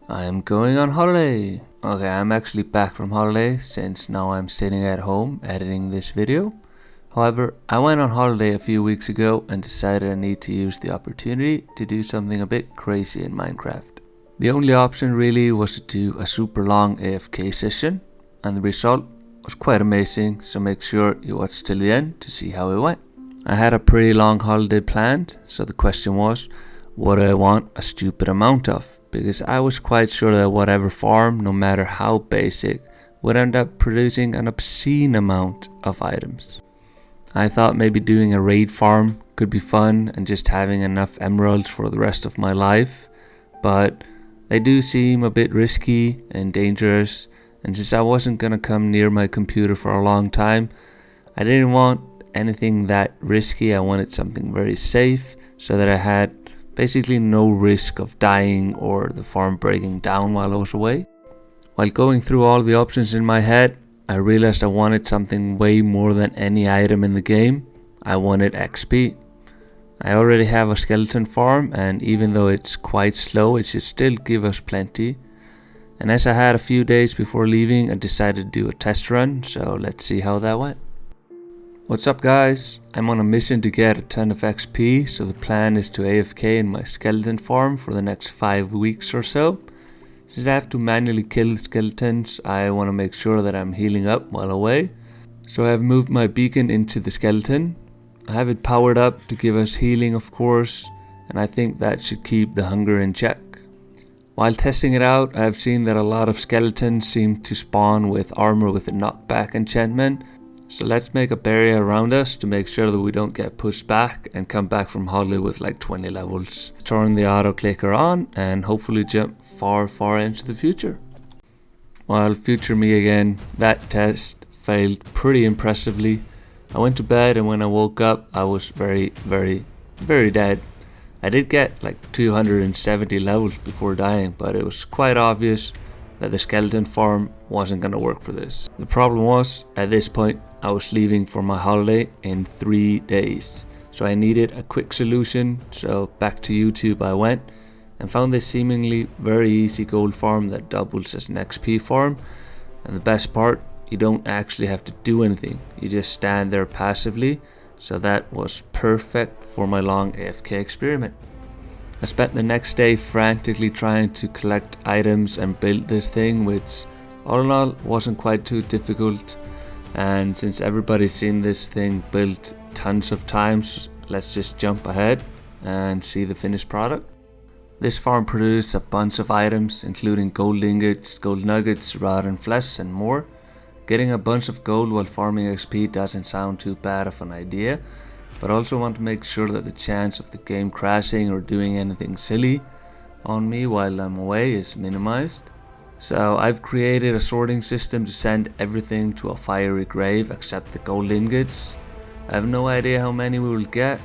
I am going on holiday. Okay, I'm actually back from holiday since now I'm sitting at home editing this video. However, I went on holiday a few weeks ago and decided I need to use the opportunity to do something a bit crazy in Minecraft. The only option really was to do a super long AFK session, and the result was quite amazing, so make sure you watch till the end to see how it went. I had a pretty long holiday planned, so the question was, what do I want a stupid amount of? Because I was quite sure that whatever farm, no matter how basic, would end up producing an obscene amount of items. I thought maybe doing a raid farm could be fun and just having enough emeralds for the rest of my life, but they do seem a bit risky and dangerous, and since I wasn't gonna come near my computer for a long time, I didn't want anything that risky. I wanted something very safe so that I had basically no risk of dying or the farm breaking down while I was away. While going through all the options in my head, I realized I wanted something way more than any item in the game. I wanted XP. I already have a skeleton farm, and even though it's quite slow, it should still give us plenty. And as I had a few days before leaving, I decided to do a test run, so let's see how that went. What's up guys, I'm on a mission to get a ton of XP, so the plan is to AFK in my skeleton farm for the next 5 weeks or so. Since I have to manually kill skeletons, I want to make sure that I'm healing up while away. So I have moved my beacon into the skeleton. I have it powered up to give us healing of course, and I think that should keep the hunger in check. While testing it out, I have seen that a lot of skeletons seem to spawn with armor with a knockback enchantment. So let's make a barrier around us to make sure that we don't get pushed back and come back from holiday with like 20 levels. Turn the auto clicker on and hopefully jump far into the future. Well, future me again, that test failed pretty impressively. I went to bed and when I woke up I was very dead. I did get like 270 levels before dying, but it was quite obvious that the skeleton farm wasn't gonna work for this. The problem was, at this point, I was leaving for my holiday in 3 days. So I needed a quick solution, so back to YouTube I went and found this seemingly very easy gold farm that doubles as an XP farm. And the best part, you don't actually have to do anything, you just stand there passively, so that was perfect for my long AFK experiment. I spent the next day frantically trying to collect items and build this thing, which all in all wasn't quite too difficult. And since everybody's seen this thing built tons of times, let's just jump ahead and see the finished product. This farm produced a bunch of items including gold ingots, gold nuggets, rotten flesh and more. Getting a bunch of gold while farming XP doesn't sound too bad of an idea, but I also want to make sure that the chance of the game crashing or doing anything silly on me while I'm away is minimized. So I've created a sorting system to send everything to a fiery grave except the gold ingots. I have no idea how many we will get,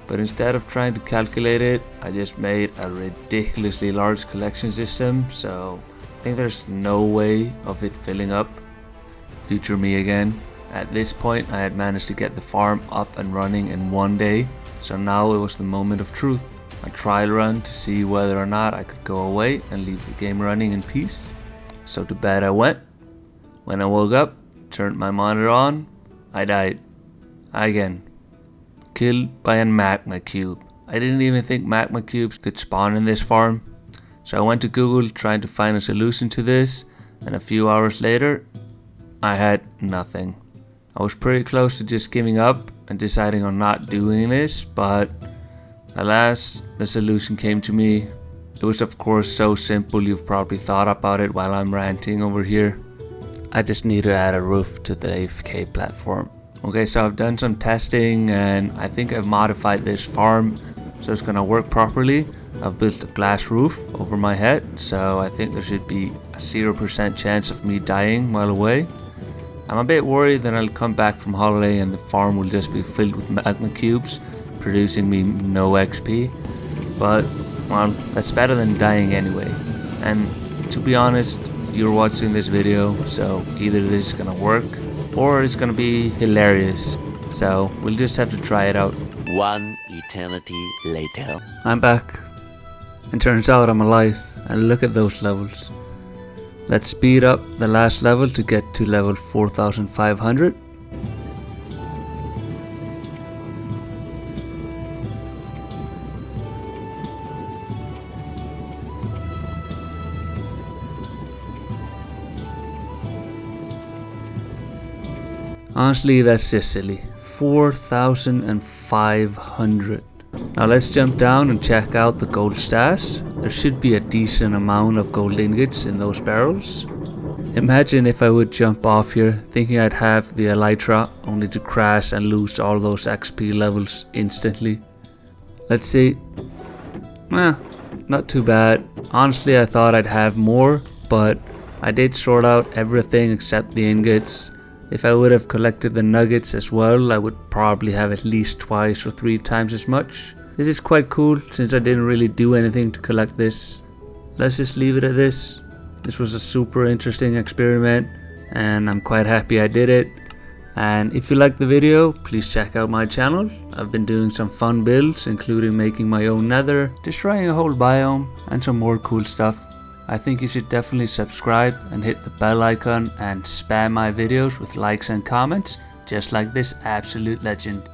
but instead of trying to calculate it, I just made a ridiculously large collection system, so I think there's no way of it filling up. Future me again. At this point I had managed to get the farm up and running in 1 day, so now it was the moment of truth. A trial run to see whether or not I could go away and leave the game running in peace. So to bed I went. When I woke up, turned my monitor on, I died. Again. Killed by a magma cube. I didn't even think magma cubes could spawn in this farm. So I went to Google trying to find a solution to this, and a few hours later, I had nothing. I was pretty close to just giving up and deciding on not doing this, but alas, the solution came to me. It was of course so simple, you've probably thought about it while I'm ranting over here. I just need to add a roof to the AFK platform. Okay, so I've done some testing and I think I've modified this farm so it's gonna work properly. I've built a glass roof over my head, so I think there should be a 0% chance of me dying while away. I'm a bit worried that I'll come back from holiday and the farm will just be filled with magma cubes, producing me no XP. But, well, that's better than dying anyway. And to be honest, you're watching this video, so either this is gonna work or it's gonna be hilarious. So, we'll just have to try it out. One eternity later. I'm back. And turns out I'm alive. and look at those levels. Let's speed up the last level to get to level 4500. Honestly, that's just silly. 4,500. Now let's jump down and check out the gold stash. There should be a decent amount of gold ingots in those barrels. Imagine if I would jump off here thinking I'd have the elytra, only to crash and lose all those XP levels instantly. Let's see. Not too bad. Honestly, I thought I'd have more, but I did sort out everything except the ingots. If I would have collected the nuggets as well, I would probably have at least twice or 3 times as much. This is quite cool since I didn't really do anything to collect this. Let's just leave it at this. This was a super interesting experiment and I'm quite happy I did it. And if you liked the video, please check out my channel. I've been doing some fun builds, including making my own nether, destroying a whole biome, and some more cool stuff. I think you should definitely subscribe and hit the bell icon and spam my videos with likes and comments, just like this absolute legend.